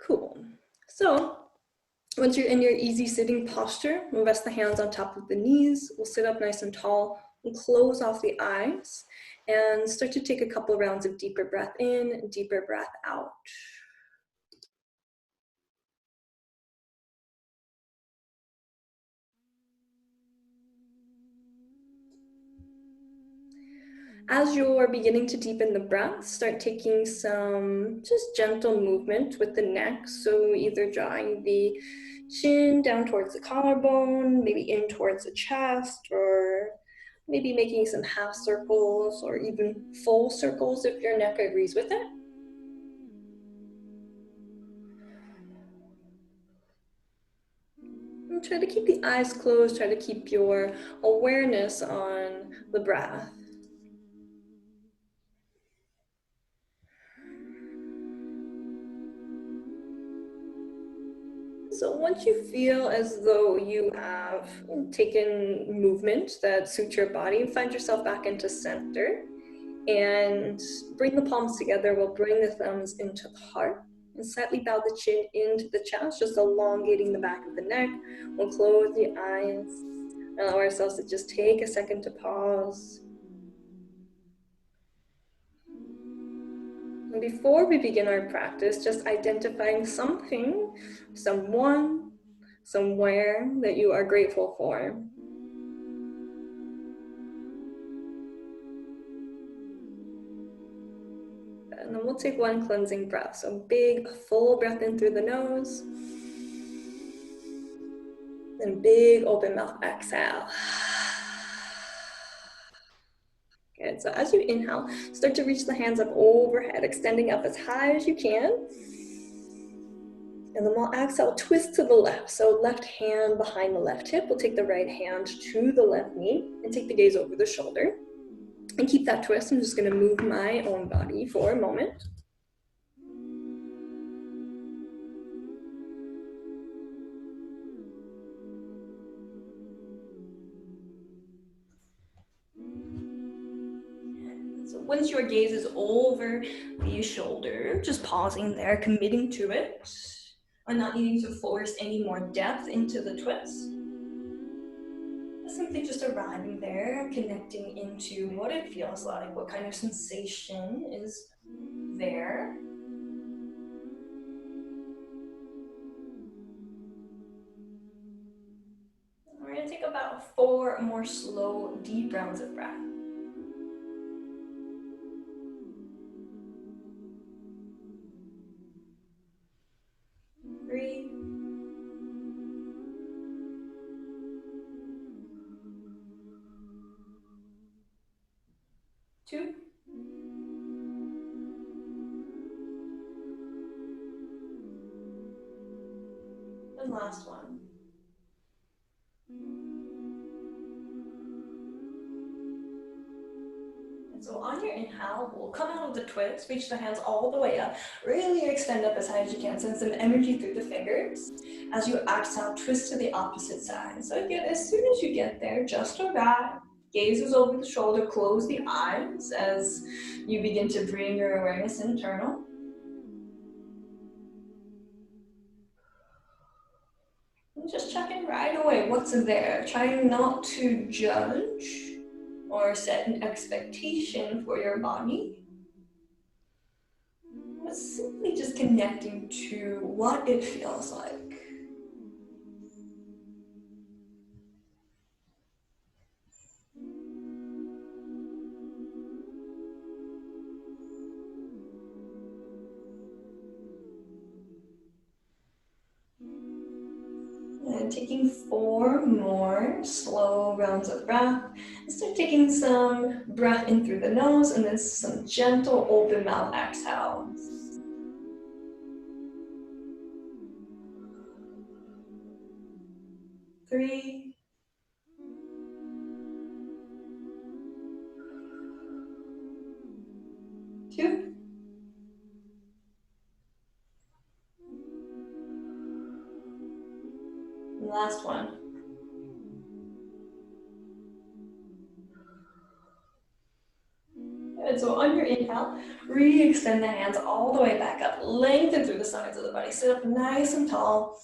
Cool. So once you're in your easy sitting posture, we'll rest the hands on top of the knees. We'll sit up nice and tall. We'll close off the eyes and start to take a couple rounds of deeper breath in, deeper breath out. As you're beginning to deepen the breath, start taking some just gentle movement with the neck. So either drawing the chin down towards the collarbone, maybe in towards the chest, or maybe making some half circles or even full circles if your neck agrees with it. And try to keep the eyes closed, try to keep your awareness on the breath. So once you feel as though you have taken movement that suits your body, find yourself back into center and bring the palms together. We'll bring the thumbs into the heart and slightly bow the chin into the chest, just elongating the back of the neck. We'll close the eyes, allow ourselves to just take a second to pause. And before we begin our practice, just identifying something, someone, somewhere that you are grateful for. And then we'll take one cleansing breath. So big, full breath in through the nose. And big, open mouth exhale. Good, so as you inhale, start to reach the hands up overhead, extending up as high as you can. And then we'll exhale, twist to the left. So left hand behind the left hip. We'll take the right hand to the left knee and take the gaze over the shoulder. And keep that twist. I'm just gonna move my own body for a moment. So once your gaze is over the shoulder, just pausing there, committing to it, and not needing to force any more depth into the twist. Simply just arriving there, connecting into what it feels like, what kind of sensation is there. We're gonna take about 4 more slow, deep rounds of breath. 3, 2, and last one. And so on your inhale, we'll come out of the twist, reach the hands all the way up, really extend up as high as you can, send some energy through the fingers. As you exhale, twist to the opposite side. So again, as soon as you get there, just arrive. Gaze is over the shoulder, close the eyes as you begin to bring your awareness internal. And just check in right away, what's there? Trying not to judge or set an expectation for your body, but simply just connecting to what it feels like. And taking 4 more slow rounds of breath. And start taking some breath in through the nose and then some gentle open mouth exhales. 3, 2, and last one. And so on your inhale, re-extend the hands all the way back up. Lengthen through the sides of the body. Sit up nice and tall.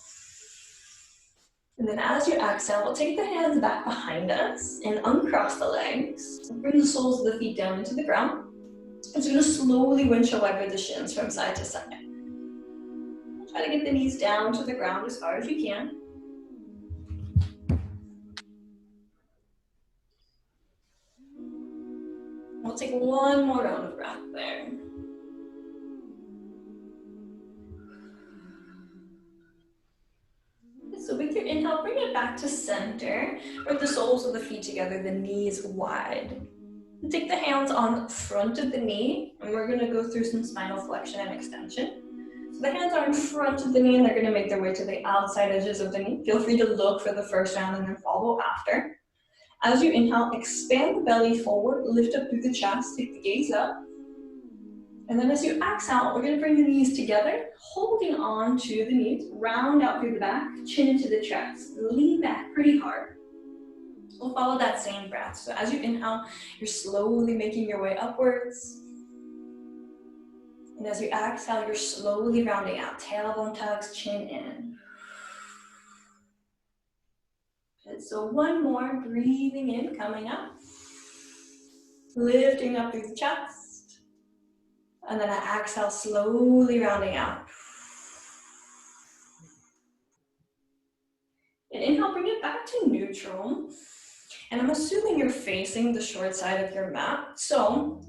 And then as you exhale, we'll take the hands back behind us and uncross the legs. Bring the soles of the feet down into the ground. I'm just going to slowly windshield wiper the shins from side to side. Try to get the knees down to the ground as far as you can. We'll take one more round of breath there. So with your inhale, bring it back to center. Bring the soles of the feet together, the knees wide. Take the hands on front of the knee, and we're gonna go through some spinal flexion and extension. So the hands are in front of the knee, and they're gonna make their way to the outside edges of the knee. Feel free to look for the first round and then follow after. As you inhale, expand the belly forward, lift up through the chest, take the gaze up. And then as you exhale, we're gonna bring the knees together, holding on to the knees, round out through the back, chin into the chest, lean back pretty hard. We'll follow that same breath. So as you inhale, you're slowly making your way upwards. And as you exhale, you're slowly rounding out. Tailbone tucks, chin in. Good. So one more, breathing in, coming up. Lifting up through the chest. And then I exhale, slowly rounding out. And inhale, bring it back to neutral. And I'm assuming you're facing the short side of your mat. So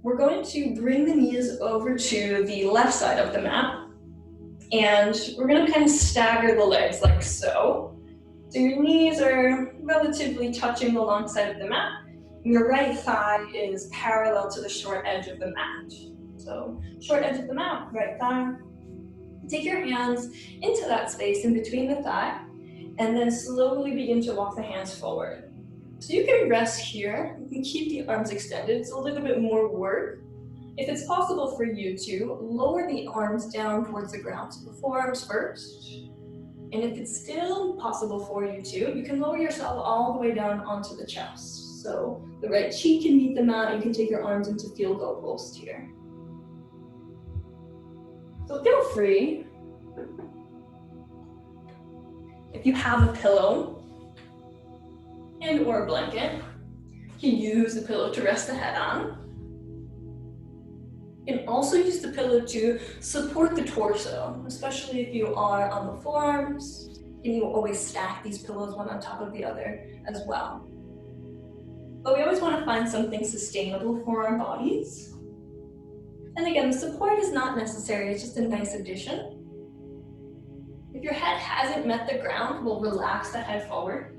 we're going to bring the knees over to the left side of the mat. And we're gonna kind of stagger the legs like so. So your knees are relatively touching the long side of the mat. And your right thigh is parallel to the short edge of the mat. So short edge of the mat, right thigh. Take your hands into that space in between the thigh. And then slowly begin to walk the hands forward. So you can rest here, you can keep the arms extended, it's a little bit more work. If it's possible for you to, lower the arms down towards the ground, so the forearms first. And if it's still possible for you to, you can lower yourself all the way down onto the chest. So the right cheek can meet the mat, and you can take your arms into field goal post here. So feel free, if you have a pillow and or a blanket, you can use the pillow to rest the head on. You can also use the pillow to support the torso, especially if you are on the forearms. And you always stack these pillows one on top of the other as well. But we always want to find something sustainable for our bodies. And again, the support is not necessary, it's just a nice addition. If your head hasn't met the ground, we'll relax the head forward.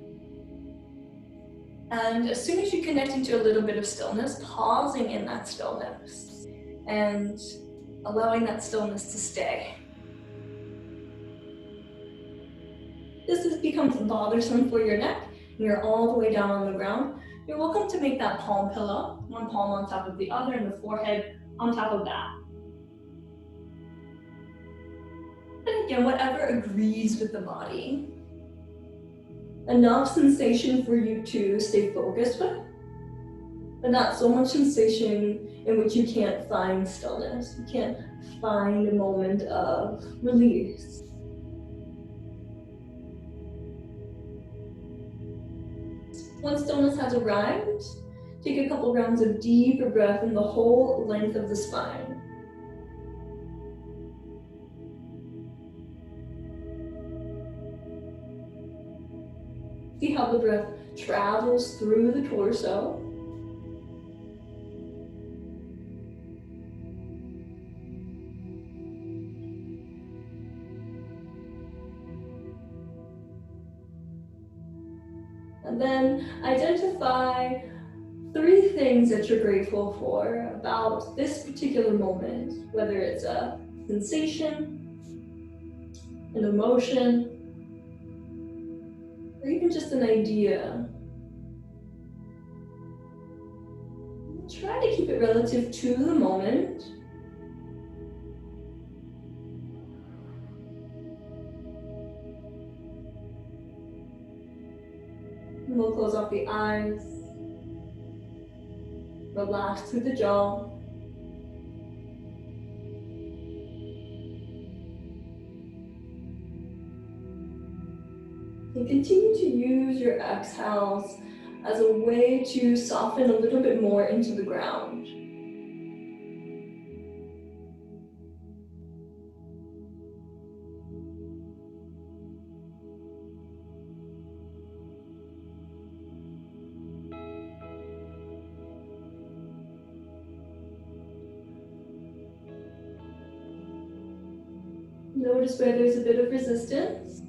And as soon as you connect into a little bit of stillness, pausing in that stillness and allowing that stillness to stay. This becomes bothersome for your neck, and you're all the way down on the ground. You're welcome to make that palm pillow, one palm on top of the other, and the forehead on top of that. And again, whatever agrees with the body. Enough sensation for you to stay focused with, but not so much sensation in which you can't find stillness. You can't find a moment of release. Once stillness has arrived, take a couple rounds of deeper breath in the whole length of the spine. See how the breath travels through the torso. And then identify 3 things that you're grateful for about this particular moment, whether it's a sensation, an emotion, or even just an idea. Try to keep it relative to the moment. And we'll close off the eyes. Relax through the jaw. And continue to use your exhales as a way to soften a little bit more into the ground. Notice where there's a bit of resistance.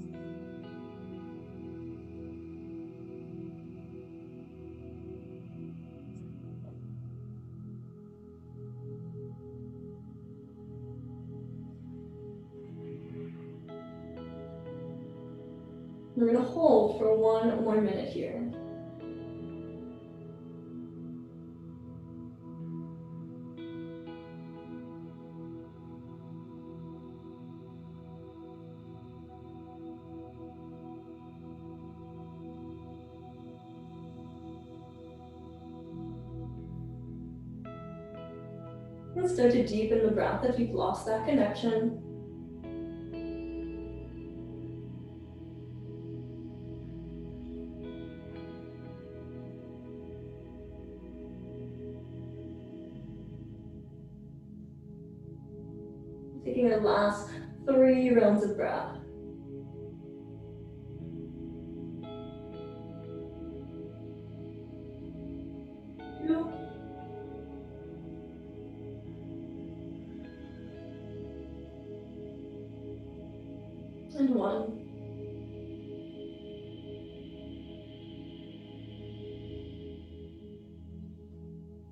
We're going to hold for 1 more minute here. And start to deepen the breath if you've lost that connection. Taking our last 3 rounds of breath. 2, and 1.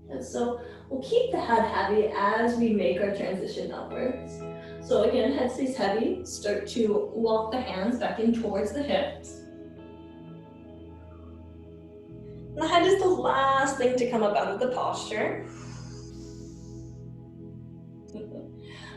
And so we'll keep the head heavy as we make our transition upwards. So again, head stays heavy. Start to walk the hands back in towards the hips. And the head is the last thing to come up out of the posture.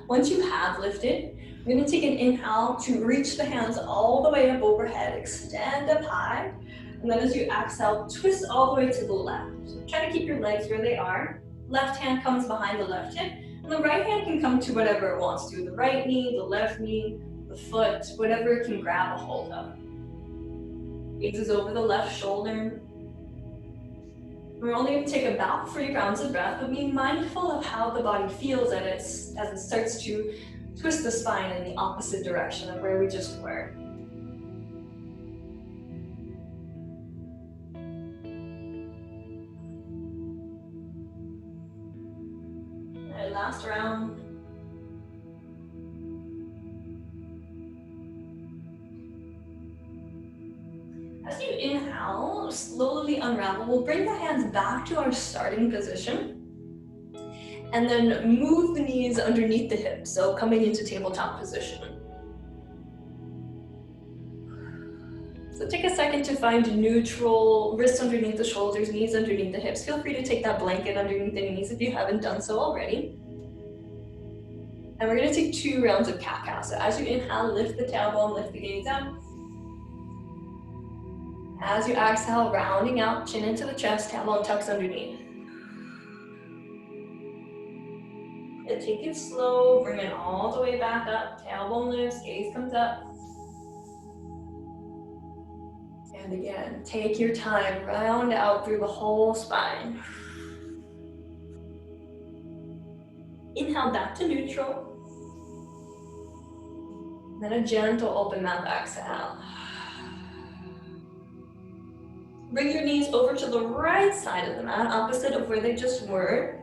Once you have lifted, we're going to take an inhale to reach the hands all the way up overhead, extend up high, and then as you exhale, twist all the way to the left. Try to keep your legs where they are. Left hand comes behind the left hip, and the right hand can come to whatever it wants to, the right knee, the left knee, the foot, whatever it can grab a hold of. Gaze is over the left shoulder. We're only going to take about 3 rounds of breath, but be mindful of how the body feels as it starts to twist the spine in the opposite direction of where we just were. All right, last round. As you inhale, slowly unravel. We'll bring the hands back to our starting position. And then move the knees underneath the hips, so coming into tabletop position. So take a second to find neutral, wrists underneath the shoulders, knees underneath the hips. Feel free to take that blanket underneath the knees if you haven't done so already. And we're going to take 2 rounds of cat-cow. So as you inhale, lift the tailbone, lift the gaze up. As you exhale, rounding out, chin into the chest, tailbone tucks underneath. And take it slow, bring it all the way back up, tailbone lifts, gaze comes up. And again, take your time, round out through the whole spine. Inhale back to neutral. Then a gentle open mouth exhale. Bring your knees over to the right side of the mat, opposite of where they just were.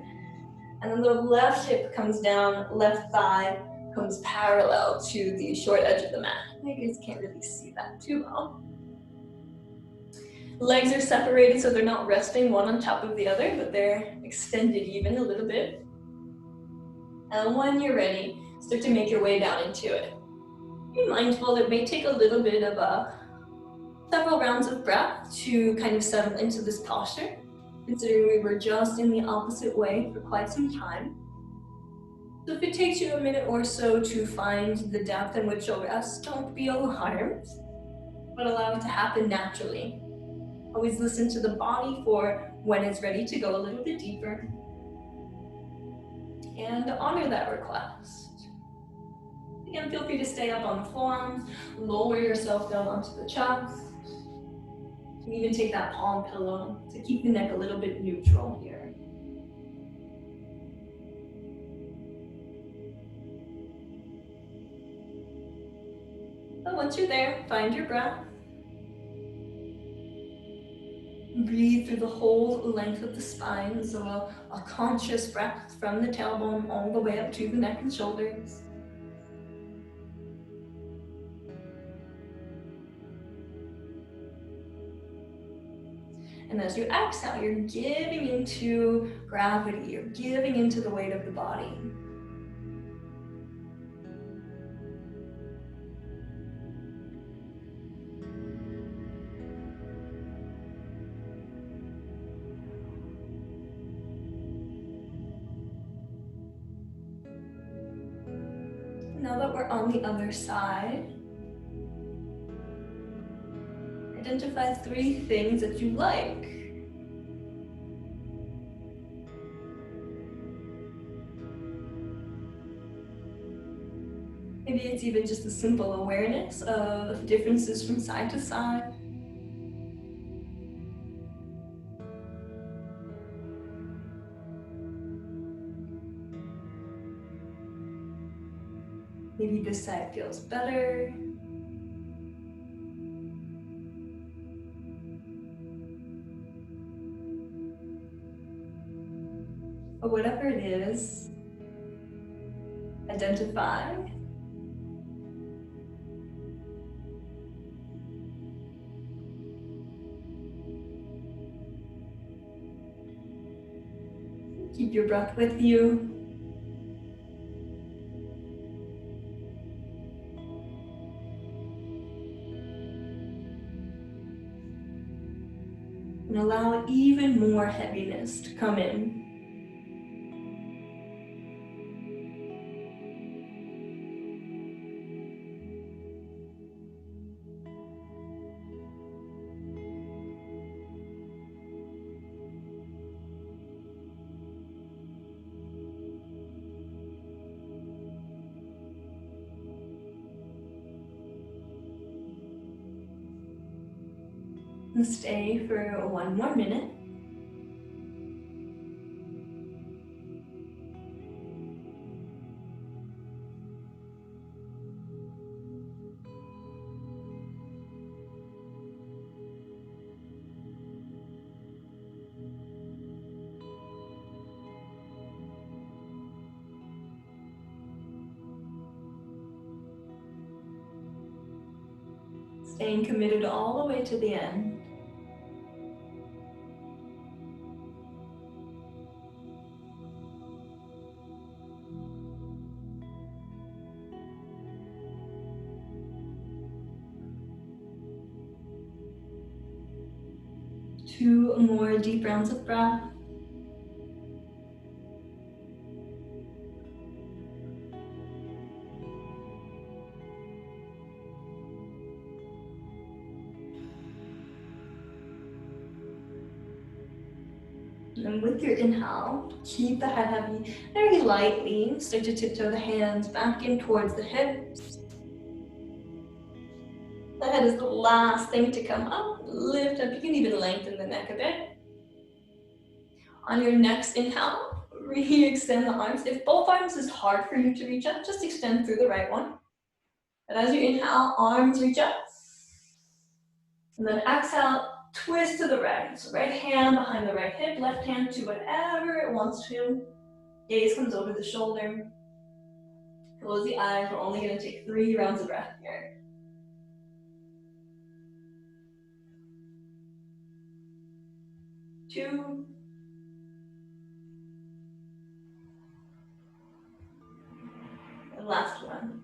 And then the left hip comes down, left thigh comes parallel to the short edge of the mat. You guys can't really see that too well. Legs are separated so they're not resting one on top of the other, but they're extended even a little bit. And when you're ready, start to make your way down into it. Be mindful, it may take a little bit of several rounds of breath to kind of settle into this posture, considering we were just in the opposite way for quite some time. So if it takes you a minute or so to find the depth in which you'll rest, don't be alarmed, but allow it to happen naturally. Always listen to the body for when it's ready to go a little bit deeper, and honor that request. Again, feel free to stay up on the forearms, lower yourself down onto the chest. You can even take that palm pillow to keep the neck a little bit neutral here. So once you're there, find your breath. Breathe through the whole length of the spine, so a conscious breath from the tailbone all the way up to the neck and shoulders. And as you exhale, you're giving into gravity, you're giving into the weight of the body. Now that we're on the other side, identify 3 things that you like. Maybe it's even just a simple awareness of differences from side to side. Maybe this side feels better. Or whatever it is, identify. Keep your breath with you. And allow even more heaviness to come in. And stay for 1 more minute. Staying committed all the way to the end. Two more deep rounds of breath. And with your inhale, keep the head heavy, very lightly. Start to tiptoe the hands back in towards the hips. The head is the last thing to come up. Lift up. You can even lengthen the neck a bit. On your next inhale, re-extend the arms. If both arms is hard for you to reach up, just extend through the right one. And as you inhale, arms reach up. And then exhale, twist to the right. So right hand behind the right hip, left hand to whatever it wants to. Gaze comes over the shoulder. Close the eyes. We're only going to take 3 rounds of breath here. 2. And last one.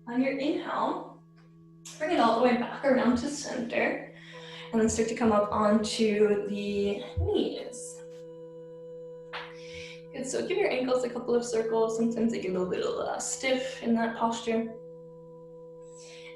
On your inhale, bring it all the way back around to center. And then start to come up onto the knees. Good, so give your ankles a couple of circles. Sometimes they get a little stiff in that posture.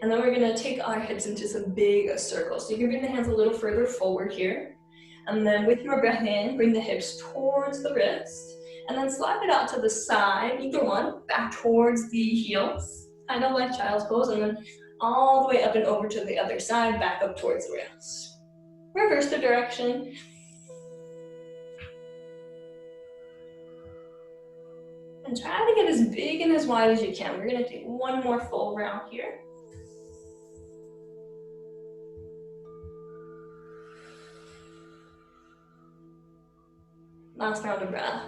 And then we're gonna take our hips into some big circles. So you can bring the hands a little further forward here. And then with your breath in, bring the hips towards the wrist. And then slide it out to the side, either one, back towards the heels, kind of like child's pose, and then all the way up and over to the other side, back up towards the rails. Reverse the direction. And try to get as big and as wide as you can. We're gonna take one more full round here. Last round of breath.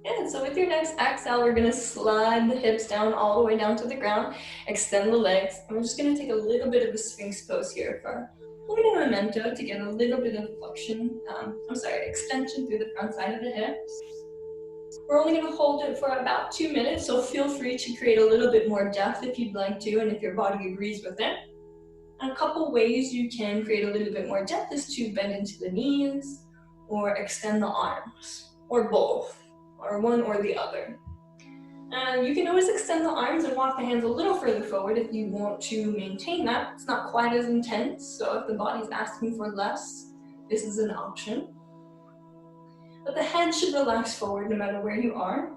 Good, so with your next exhale, we're gonna slide the hips down all the way down to the ground, extend the legs, and we're just gonna take a little bit of a Sphinx pose here for holding a memento to get a little bit of flexion, extension through the front side of the hips. We're only gonna hold it for about 2 minutes, so feel free to create a little bit more depth if you'd like to, and if your body agrees with it. And a couple ways you can create a little bit more depth is to bend into the knees, or extend the arms, or both, or one or the other. And you can always extend the arms and walk the hands a little further forward if you want to maintain that. It's not quite as intense, so if the body's asking for less, this is an option. But the head should relax forward no matter where you are,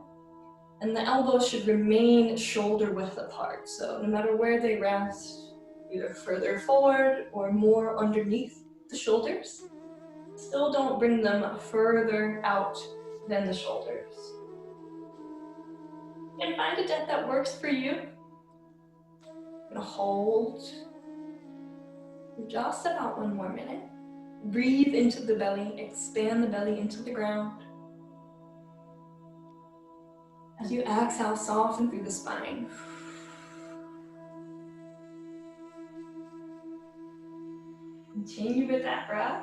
and the elbows should remain shoulder width apart. So no matter where they rest, either further forward or more underneath the shoulders, still don't bring them further out than the shoulders. And find a depth that works for you. And hold. Just about 1 more minute. Breathe into the belly, expand the belly into the ground. As you exhale, soften through the spine. Continue with that breath.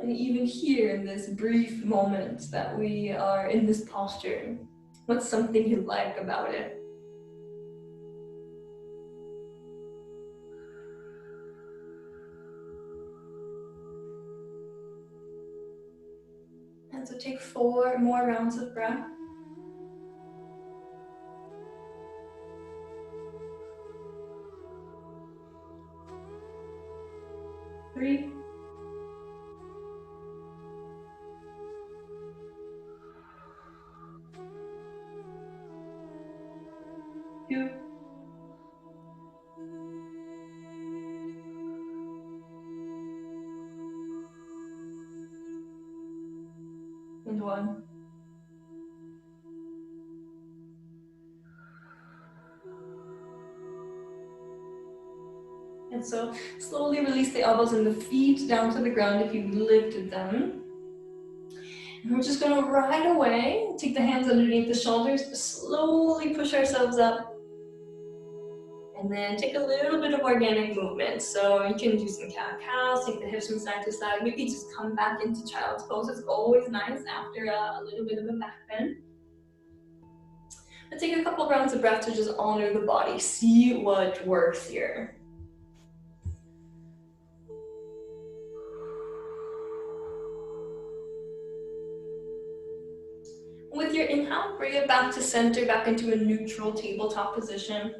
And even here in this brief moment that we are in this posture, what's something you like about it? And so take 4 more rounds of breath. 3, 2, and 1. And so slowly release the elbows and the feet down to the ground if you've lifted them. And we're just gonna right away take the hands underneath the shoulders, slowly push ourselves up. And then take a little bit of organic movement. So you can do some cat-cows, take the hips from side to side, maybe just come back into child's pose. It's always nice after a little bit of a back bend. But take a couple rounds of breath to just honor the body, see what works here. With your inhale, bring it back to center, back into a neutral tabletop position.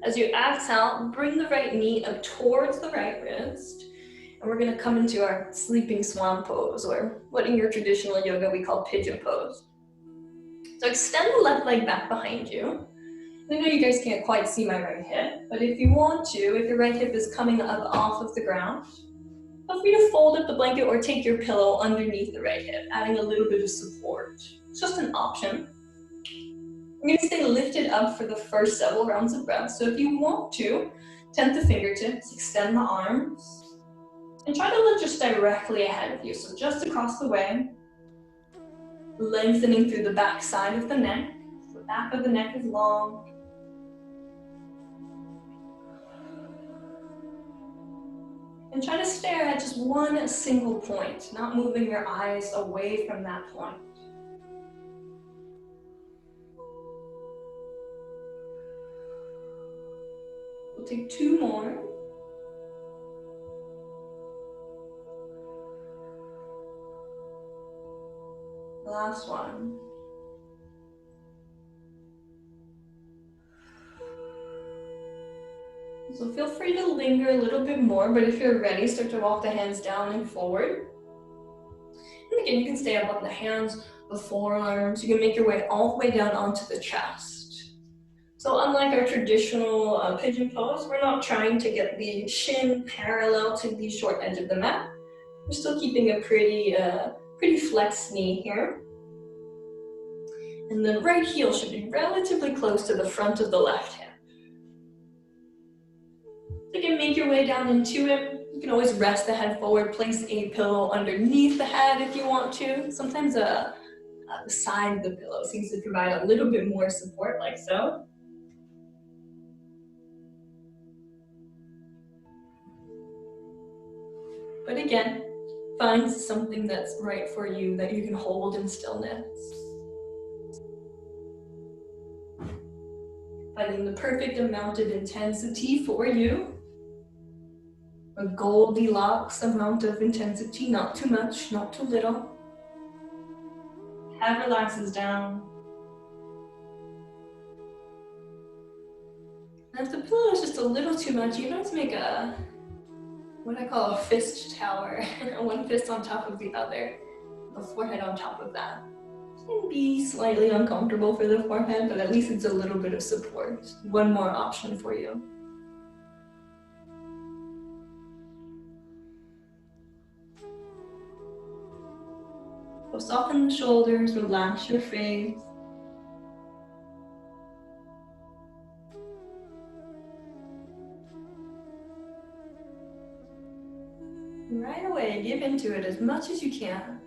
As you exhale, bring the right knee up towards the right wrist. And we're gonna come into our sleeping swan pose, or what in your traditional yoga we call pigeon pose. So extend the left leg back behind you. I know you guys can't quite see my right hip, but if you want to, if your right hip is coming up off of the ground, feel free to fold up the blanket or take your pillow underneath the right hip, adding a little bit of support. It's just an option. We're gonna stay lifted up for the first several rounds of breath. So if you want to, tent the fingertips, extend the arms, and try to look just directly ahead of you. So just across the way, lengthening through the back side of the neck. So the back of the neck is long. And try to stare at just one single point, not moving your eyes away from that point. We'll take 2 more. Last one. So feel free to linger a little bit more, but if you're ready, start to walk the hands down and forward. And again, you can stay up on the hands, the forearms. You can make your way all the way down onto the chest. So unlike our traditional pigeon pose, we're not trying to get the shin parallel to the short edge of the mat. We're still keeping a pretty flexed knee here. And the right heel should be relatively close to the front of the left hand. So you can make your way down into it. You can always rest the head forward, place a pillow underneath the head if you want to. Sometimes the side of the pillow seems to provide a little bit more support, like so. But again, find something that's right for you that you can hold in stillness. Finding the perfect amount of intensity for you. A Goldilocks amount of intensity, not too much, not too little. Head relaxes down. And if the pillow is just a little too much, you can always make what I call a fist tower. One fist on top of the other, the forehead on top of that. It can be slightly uncomfortable for the forehead, but at least it's a little bit of support. One more option for you. So soften the shoulders, relax your face. Right away, give into it as much as you can.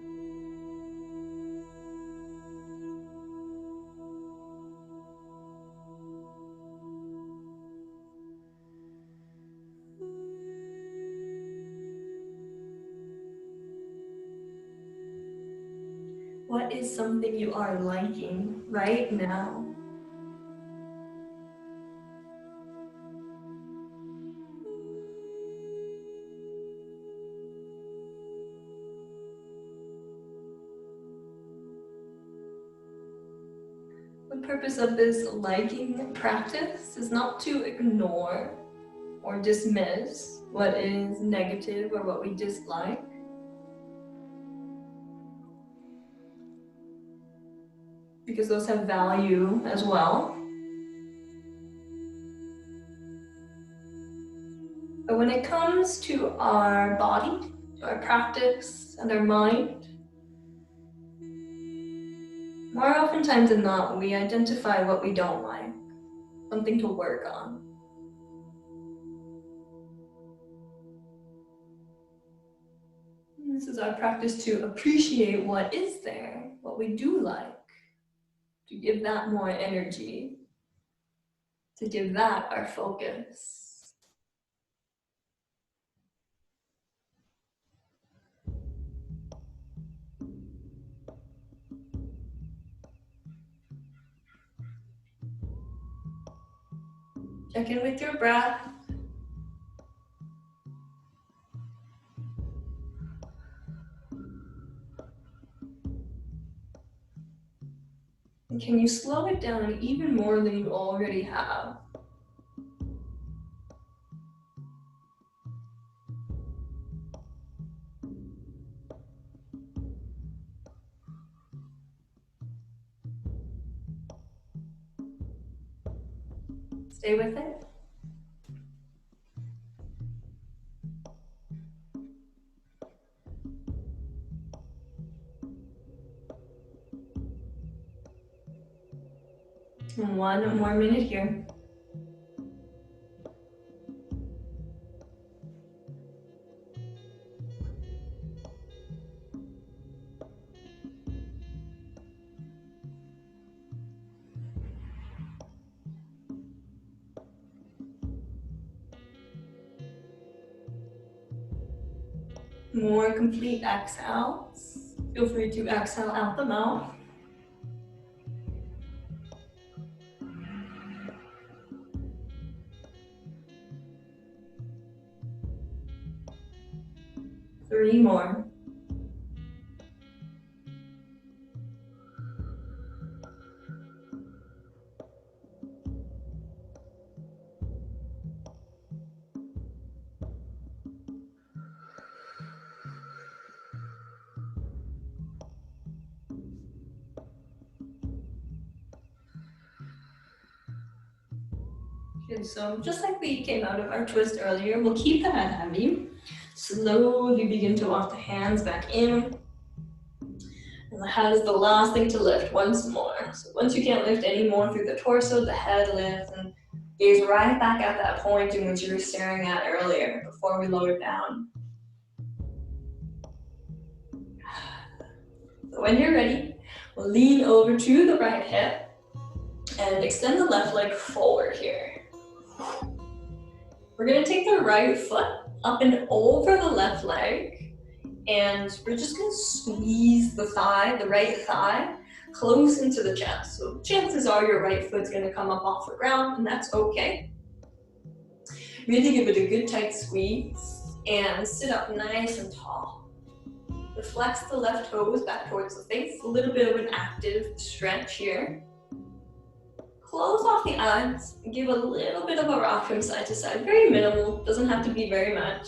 What is something you are liking right now? The purpose of this liking practice is not to ignore or dismiss what is negative or what we dislike. Because those have value as well. But when it comes to our body, to our practice, and our mind, more oftentimes than not, we identify what we don't like, something to work on. And this is our practice to appreciate what is there, what we do like, to give that more energy, to give that our focus. Check in with your breath. And can you slow it down even more than you already have? Stay with it. And 1 more minute here. More complete exhales. Feel free to exhale out the mouth. 3 more. Good, so just like we came out of our twist earlier, we'll keep the head heavy. Slowly begin to walk the hands back in. And the head is the last thing to lift once more. So once you can't lift any more through the torso, the head lifts and gaze right back at that point in which you were staring at earlier before we lowered down. So when you're ready, we'll lean over to the right hip and extend the left leg forward here. We're gonna take the right foot up and over the left leg, and we're just gonna squeeze the thigh, the right thigh, close into the chest. So chances are your right foot's gonna come up off the ground, and that's okay. Really give it a good tight squeeze, and sit up nice and tall. Flex the left toes back towards the face, a little bit of an active stretch here. Close off the eyes, give a little bit of a rock from side to side, very minimal, doesn't have to be very much.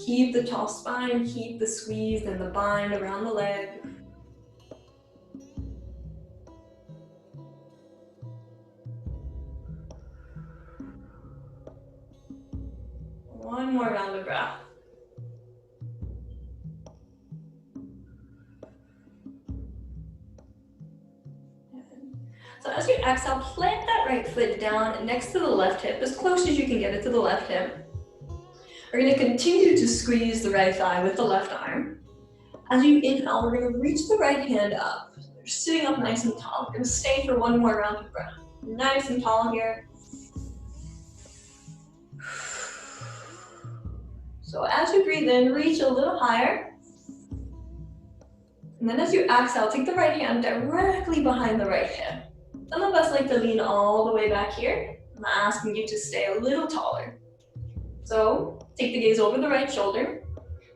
Keep the tall spine, keep the squeeze and the bind around the leg. One more round of breath. So as you exhale, plant that right foot down next to the left hip, as close as you can get it to the left hip. We're going to continue to squeeze the right thigh with the left arm. As you inhale, we're going to reach the right hand up. You're sitting up nice and tall. We're going to stay for one more round of breath. Nice and tall here. So as you breathe in, reach a little higher. And then as you exhale, take the right hand directly behind the right hip. Some of us like to lean all the way back here. I'm asking you to stay a little taller. So take the gaze over the right shoulder.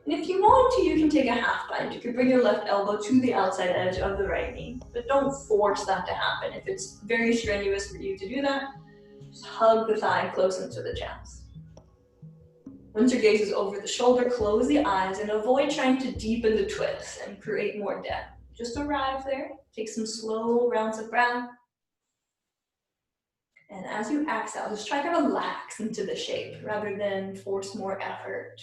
And if you want to, you can take a half bind. You could bring your left elbow to the outside edge of the right knee. But don't force that to happen. If it's very strenuous for you to do that, just hug the thigh close into the chest. Once your gaze is over the shoulder, close the eyes and avoid trying to deepen the twist and create more depth. Just arrive there, take some slow rounds of breath. And as you exhale, just try to relax into the shape rather than force more effort.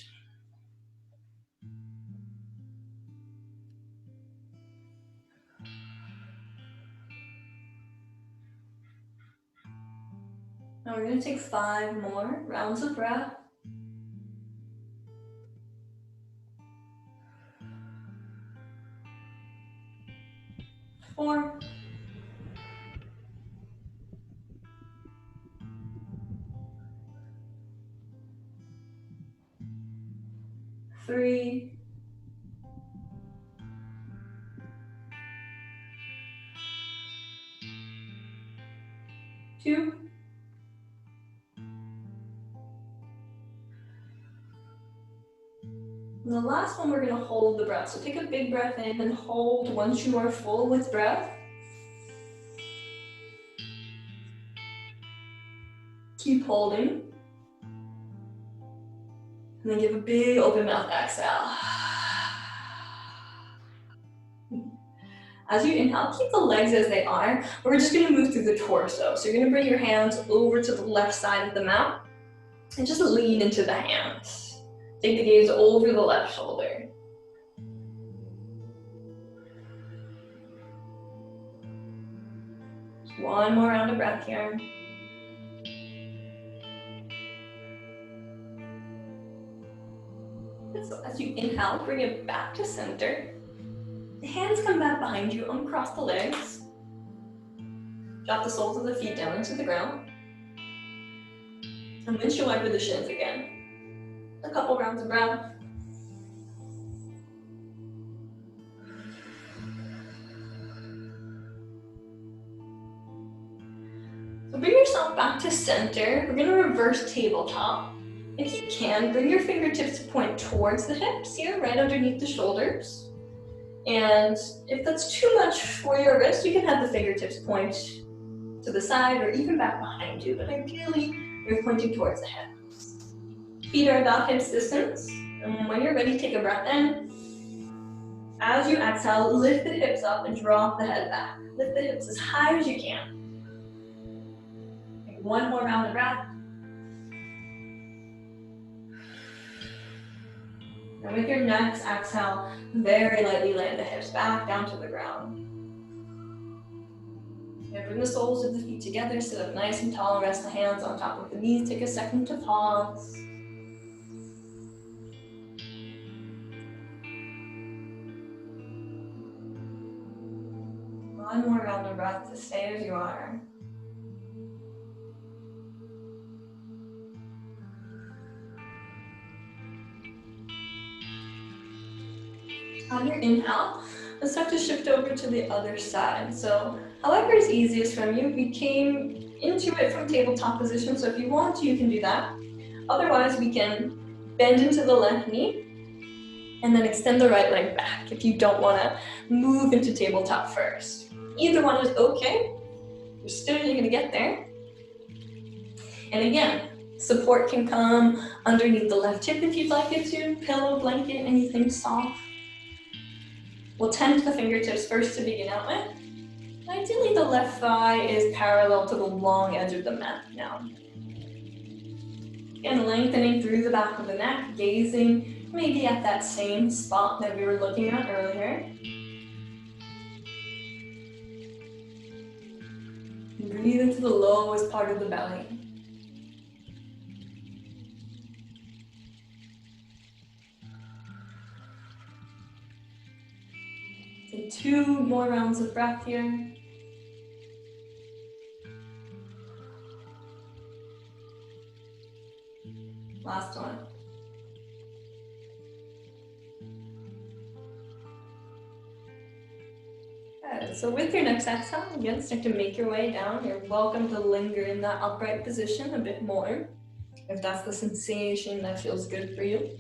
Now we're going to take 5 more rounds of breath. 4. 3. 2. And the last one, we're going to hold the breath. So take a big breath in and hold once you are full with breath. Keep holding. And then give a big open mouth exhale. As you inhale, keep the legs as they are. We're just going to move through the torso. So you're going to bring your hands over to the left side of the mat and just lean into the hands. Take the gaze over the left shoulder. Just one more round of breath here. So as you inhale, bring it back to center. The hands come back behind you, uncross the legs. Drop the soles of the feet down into the ground. And windshield wiper the shins again. A couple rounds of breath. So bring yourself back to center. We're going to reverse tabletop. If you can, bring your fingertips to point towards the hips here, right underneath the shoulders. And if that's too much for your wrist, you can have the fingertips point to the side or even back behind you, but ideally you're pointing towards the hips. Feet are about hips distance, and when you're ready, take a breath in. As you exhale, lift the hips up and drop the head back. Lift the hips as high as you can. Take one more round of breath. And with your next exhale, very lightly land the hips back down to the ground. And bring the soles of the feet together, sit up nice and tall, rest the hands on top of the knees. Take a second to pause. One more round of breath to stay as you are. On your inhale, let's start to shift over to the other side. So however is easiest from you. We came into it from tabletop position, so if you want to, you can do that. Otherwise, we can bend into the left knee and then extend the right leg back if you don't want to move into tabletop first. Either one is okay. You're going to get there. And again, support can come underneath the left hip if you'd like it to. Pillow, blanket, anything soft. We'll tend the fingertips first to begin out with. Ideally, the left thigh is parallel to the long edge of the mat now. And lengthening through the back of the neck, gazing maybe at that same spot that we were looking at earlier. Breathe into the lowest part of the belly. Take 2 more rounds of breath here. Last one. Good. So with your next exhale, again, start to make your way down. You're welcome to linger in that upright position a bit more, if that's the sensation that feels good for you.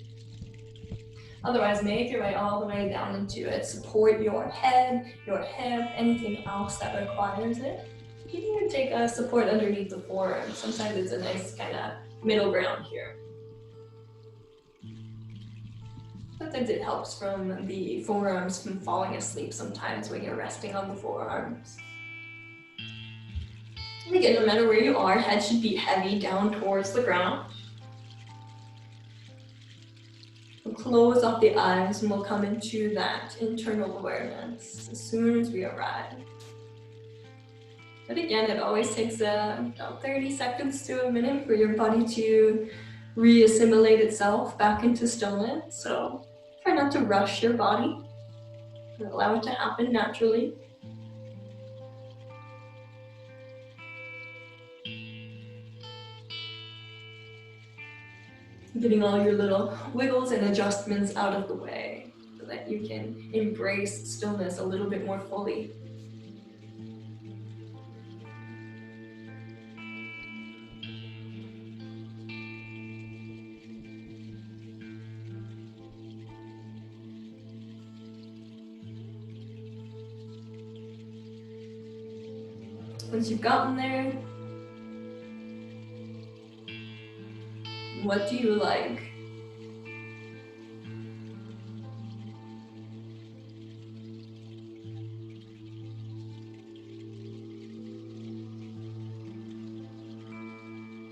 Otherwise, make your way all the way down into it. Support your head, your hip, anything else that requires it. You can even take a support underneath the forearm. Sometimes it's a nice kind of middle ground here. Sometimes it helps from the forearms from falling asleep sometimes when you're resting on the forearms. And again, no matter where you are, head should be heavy down towards the ground. We'll close off the eyes and we'll come into that internal awareness as soon as we arrive. But again, it always takes about 30 seconds to a minute for your body to re-assimilate itself back into stillness. So try not to rush your body. Allow it to happen naturally. Getting all your little wiggles and adjustments out of the way so that you can embrace stillness a little bit more fully. Once you've gotten there, what do you like?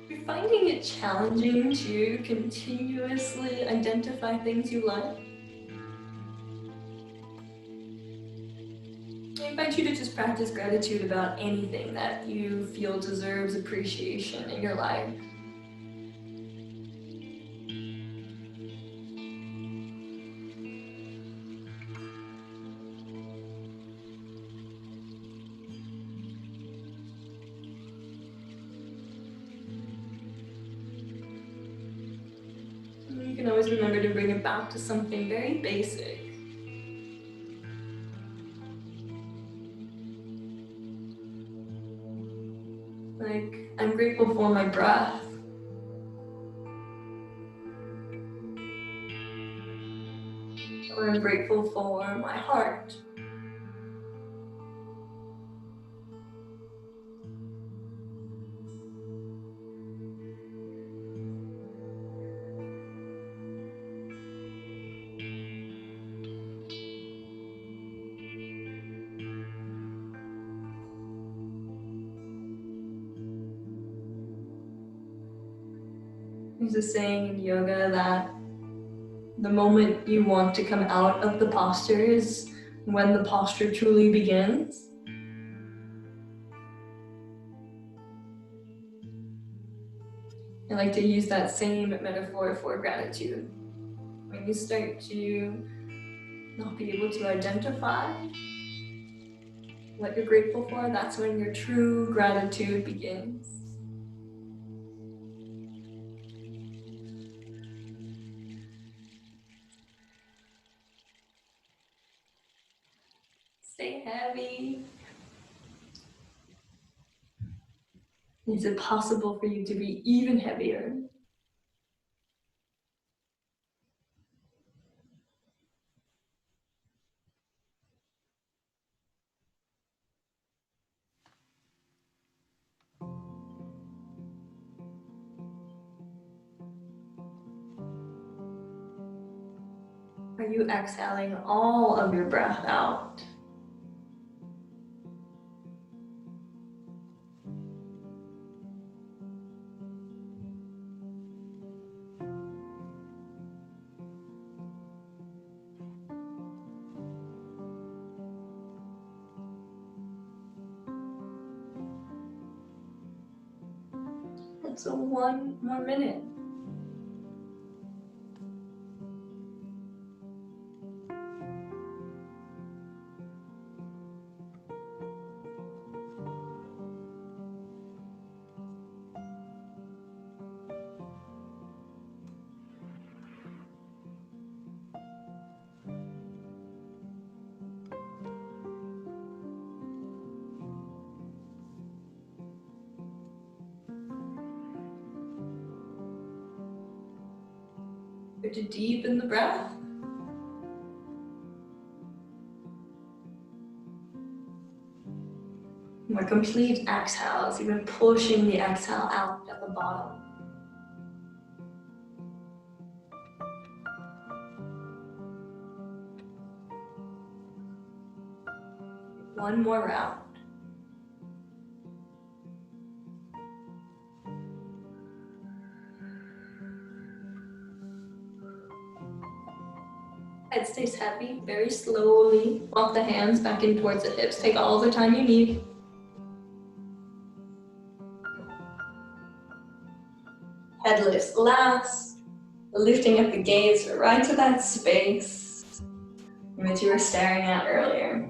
You're finding it challenging to continuously identify things you like? I invite you to just practice gratitude about anything that you feel deserves appreciation in your life. You can always remember to bring it back to something very basic. Like, I'm grateful for my breath. I'm grateful for my heart. There's a saying in yoga that the moment you want to come out of the posture is when the posture truly begins. I like to use that same metaphor for gratitude. When you start to not be able to identify what you're grateful for, that's when your true gratitude begins. Stay heavy. Is it possible for you to be even heavier? Are you exhaling all of your breath out? And so 1 more minute. To deepen the breath. More complete exhales, even pushing the exhale out at the bottom. One more round. Head stays heavy, very slowly. Walk the hands back in towards the hips. Take all the time you need. Head lifts last. Lifting up the gaze right to that space which you were staring at earlier.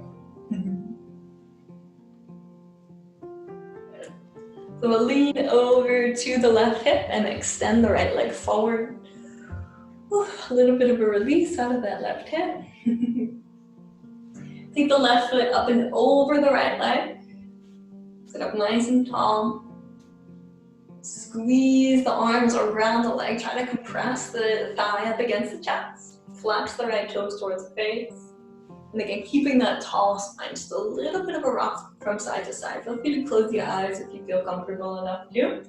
So we'll lean over to the left hip and extend the right leg forward. A little bit of a release out of that left hip. Take the left foot up and over the right leg. Sit up nice and tall. Squeeze the arms around the leg. Try to compress the thigh up against the chest. Flex the right toes towards the face. And again, keeping that tall spine, just a little bit of a rock from side to side. Feel free to close your eyes if you feel comfortable enough to.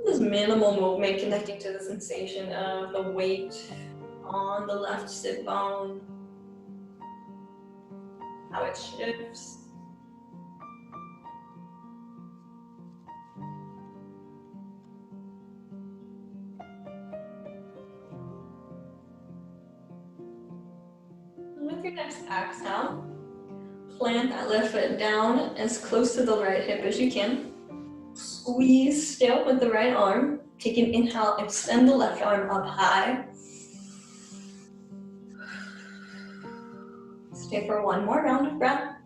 This minimal movement connecting to the sensation of the weight on the left sit bone, how it shifts. And with your next exhale, plant that left foot down as close to the right hip as you can. Squeeze, stay up with the right arm. Take an inhale, extend the left arm up high. Stay for one more round of breath.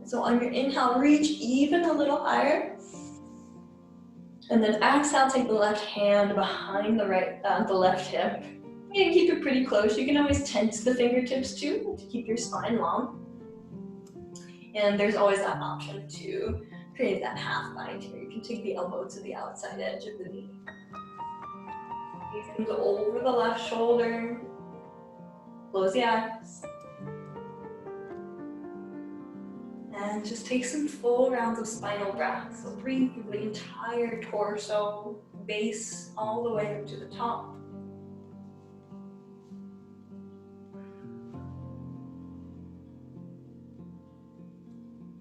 So on your inhale, reach even a little higher. And then exhale, take the left hand behind the left hip. And keep it pretty close. You can always tense the fingertips too to keep your spine long. And there's always that option to Create that half bind here. You can take the elbow to the outside edge of the knee. Gaze comes over the left shoulder. Close the eyes. And just take some full rounds of spinal breath. So breathe through the entire torso, base all the way up to the top.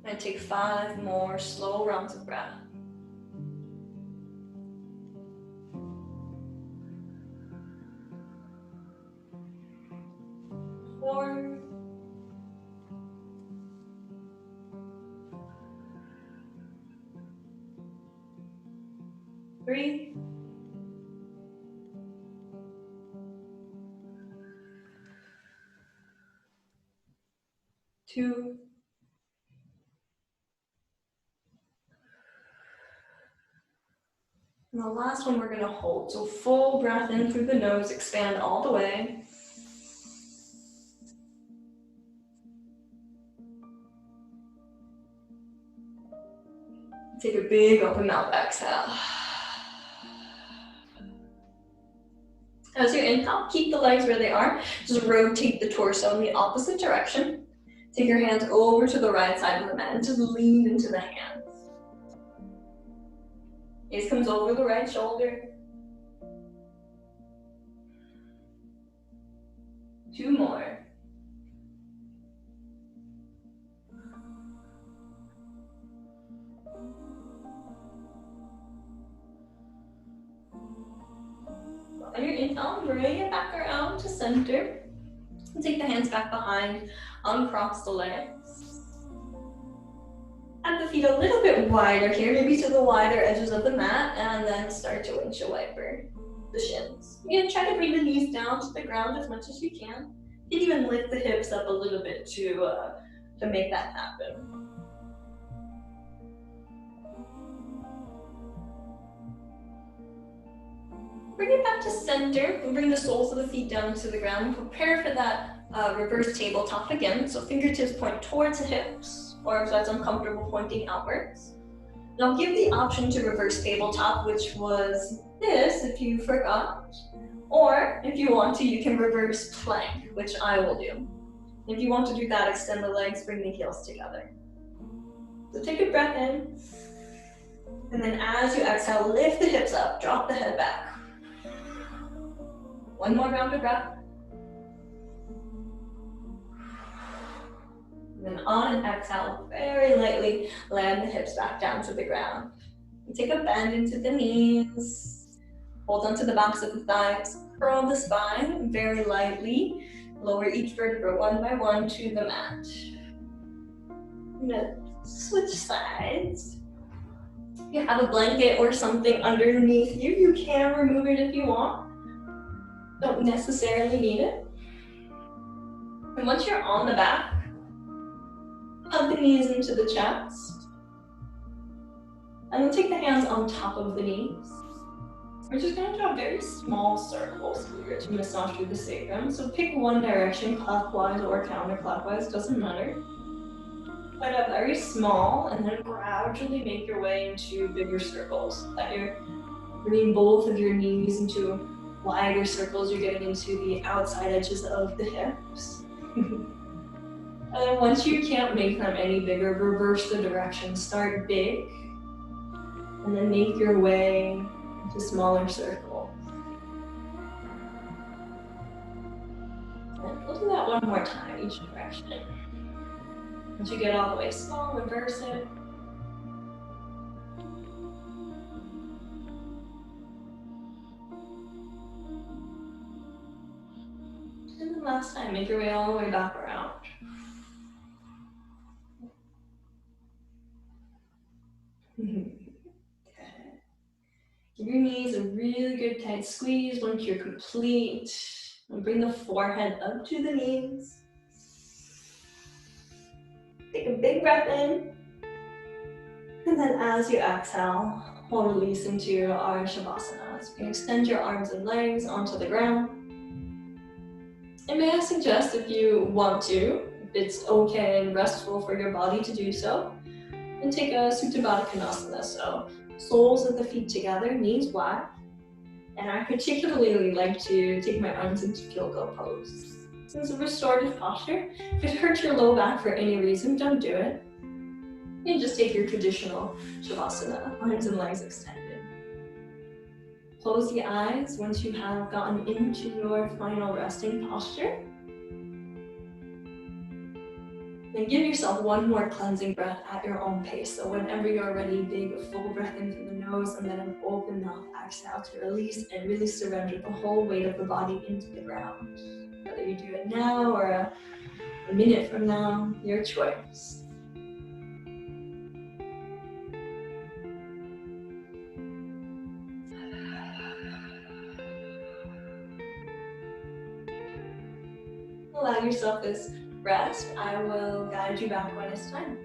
And take 5 more slow rounds of breath. 4. 3. 2. And the last one we're going to hold. So full breath in through the nose, expand all the way. Take a big open mouth exhale. As you inhale, keep the legs where they are. Just rotate the torso in the opposite direction. Take your hands over to the right side of the mat and just lean into the hands. Gaze comes over the right shoulder. 2 more. On your inhale, bring it back around to center. And take the hands back behind, uncross the legs. Have the feet a little bit wider here, maybe to the wider edges of the mat, and then start to windshield wiper the shins. You're gonna try to bring the knees down to the ground as much as you can. You can even lift the hips up a little bit to make that happen. Bring it back to center and bring the soles of the feet down to the ground. Prepare for that reverse tabletop again. So fingertips point towards the hips, or if that's uncomfortable, pointing outwards. Now give the option to reverse tabletop, which was this if you forgot. Or if you want to, you can reverse plank, which I will do. If you want to do that, extend the legs, bring the heels together. So take a breath in. And then as you exhale, lift the hips up, drop the head back. 1 more round of breath. And then on an exhale, very lightly land the hips back down to the ground. And take a bend into the knees. Hold onto the backs of the thighs. Curl the spine very lightly. Lower each vertebra one by one to the mat. I'm gonna switch sides. If you have a blanket or something underneath you, you can remove it if you want. Don't necessarily need it. And once you're on the back, hug the knees into the chest. And then take the hands on top of the knees. We're just going to draw very small circles here to massage through the sacrum. So pick one direction, clockwise or counterclockwise, doesn't matter. Start out very small and then gradually make your way into bigger circles. That you're bringing both of your knees into wider circles. You're getting into the outside edges of the hips. And then once you can't make them any bigger, reverse the direction. Start big and then make your way into smaller circles. And we'll do that one more time, each direction. Once you get all the way small, reverse it. And then last time, make your way all the way back around. Okay. Give your knees a really good tight squeeze once you're complete. And bring the forehead up to the knees. Take a big breath in. And then as you exhale, we'll release into your Ardha Shavasana. So you can extend your arms and legs onto the ground. And may I suggest, if you want to, if it's okay and restful for your body to do so, and and take a Supta Baddha Konasana. So soles of the feet together, knees wide. And I particularly like to take my arms into yoga pose. This is a restorative posture. If it hurts your low back for any reason, don't do it. And just take your traditional Shavasana, arms and legs extended. Close the eyes once you have gotten into your final resting posture. Then give yourself one more cleansing breath at your own pace. So whenever you're ready, big full breath in through the nose and then an open mouth exhale to release and really surrender the whole weight of the body into the ground. Whether you do it now or a minute from now, your choice. Allow yourself this rest. I will guide you back when it's time.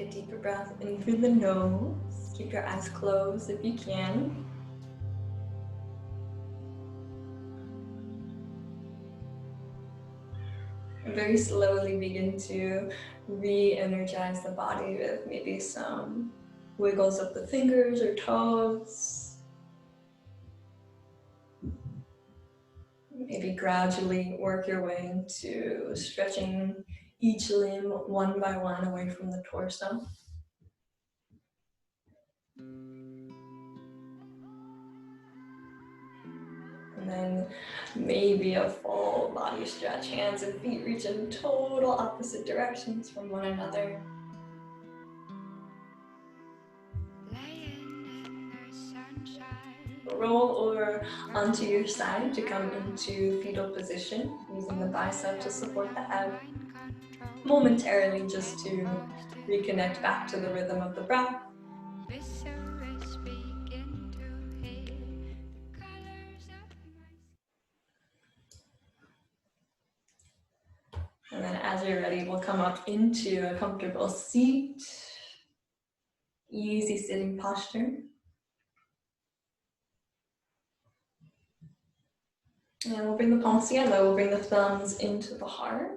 a deeper breath in through the nose. Keep your eyes closed if you can. And very slowly begin to re-energize the body with maybe some wiggles of the fingers or toes. Maybe gradually work your way into stretching each limb one by one away from the torso. And then maybe a full body stretch. Hands and feet reach in total opposite directions from one another. Roll over onto your side to come into fetal position, using the bicep to support the head. Momentarily, just to reconnect back to the rhythm of the breath. And then as you're ready, we'll come up into a comfortable seat. Easy sitting posture. And we'll bring the palms together. We'll bring the thumbs into the heart.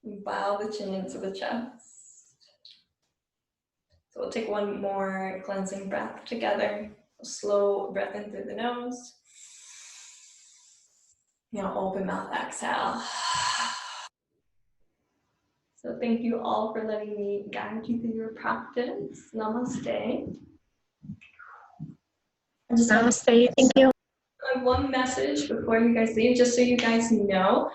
Bow the chin into the chest. So we'll take one more cleansing breath together. A slow breath in through the nose. Now open mouth, exhale. So thank you all for letting me guide you through your practice. Namaste. Namaste, thank you. One message before you guys leave, just so you guys know,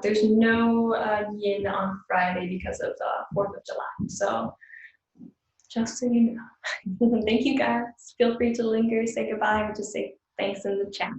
there's no yin on Friday because of the 4th of July. So just so you know. Thank you guys. Feel free to linger, say goodbye, or just say thanks in the chat.